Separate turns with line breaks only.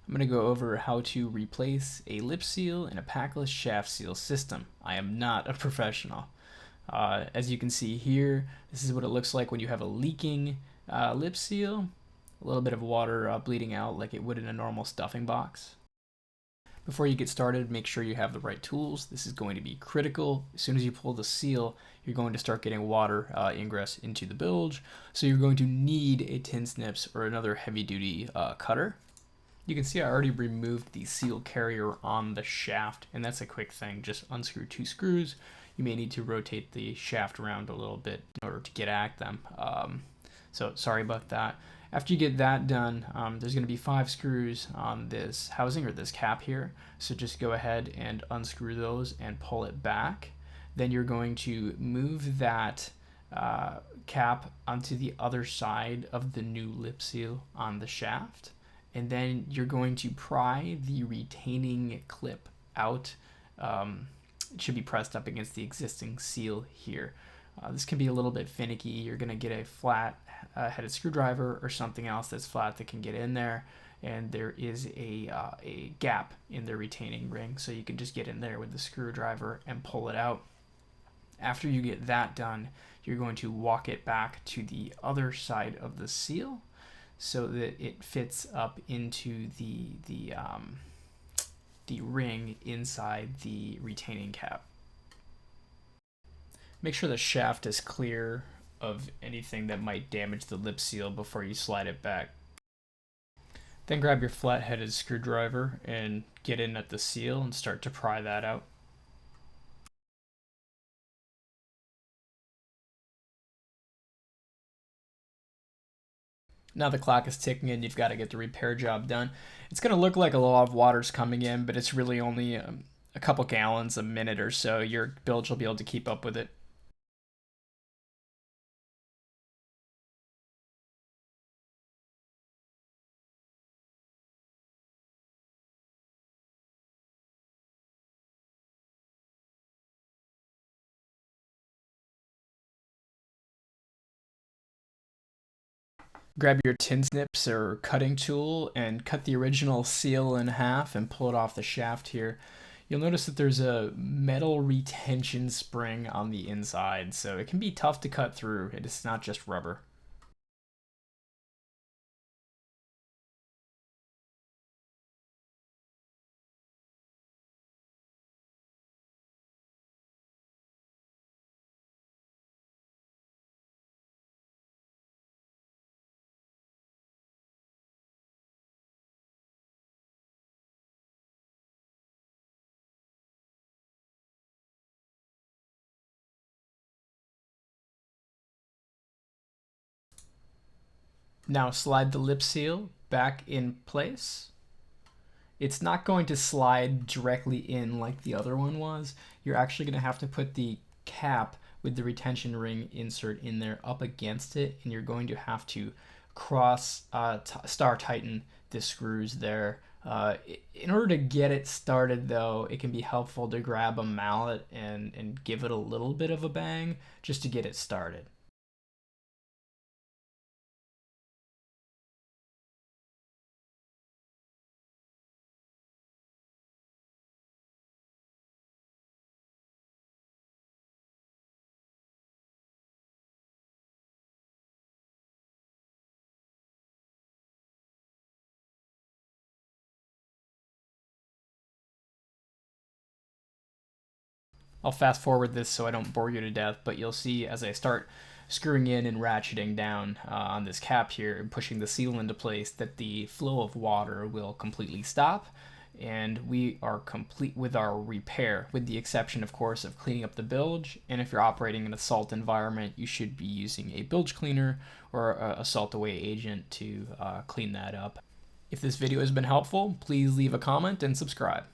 I'm going to go over how to replace a lip seal in a packless shaft seal system. I am not a professional. As you can see here, this is what it looks like when you have a leaking lip seal. A little bit of water bleeding out like it would in a normal stuffing box. Before you get started, make sure you have the right tools. This is going to be critical. As soon as you pull the seal, you're going to start getting water ingress into the bilge. So you're going to need a tin snips or another heavy-duty cutter. You can see I already removed the seal carrier on the shaft, and that's a quick thing. Just unscrew 2 screws. You may need to rotate the shaft around a little bit in order to get at them. So sorry about that. After you get that done, there's going to be 5 screws on this housing or this cap here. So just go ahead and unscrew those and pull it back. Then you're going to move that cap onto the other side of the new lip seal on the shaft. And then you're going to pry the retaining clip out. It should be pressed up against the existing seal here. This can be a little bit finicky. You're going to get a flat headed screwdriver or something else that's flat that can get in there. And there is a gap in the retaining ring, so you can just get in there with the screwdriver and pull it out. After you get that done, you're going to walk it back to the other side of the seal, so that it fits up into the ring inside the retaining cap. Make sure the shaft is clear of anything that might damage the lip seal before you slide it back. Then grab your flat-headed screwdriver and get in at the seal and start to pry that out. Now the clock is ticking and you've got to get the repair job done. It's going to look like a lot of water's coming in, but it's really only a couple gallons a minute or so. Your bilge will be able to keep up with it. Grab your tin snips or cutting tool and cut the original seal in half and pull it off the shaft here. You'll notice that there's a metal retention spring on the inside, so it can be tough to cut through. It's not just rubber. Now slide the lip seal back in place. It's not going to slide directly in like the other one was. You're actually going to have to put the cap with the retention ring insert in there up against it, and you're going to have to cross star tighten the screws there. In order to get it started though, it can be helpful to grab a mallet and give it a little bit of a bang just to get it started. I'll fast forward this so I don't bore you to death, but you'll see as I start screwing in and ratcheting down on this cap here and pushing the seal into place that the flow of water will completely stop, and we are complete with our repair, with the exception of course of cleaning up the bilge. And if you're operating in a salt environment, you should be using a bilge cleaner or a salt away agent to clean that up. If this video has been helpful, please leave a comment and subscribe.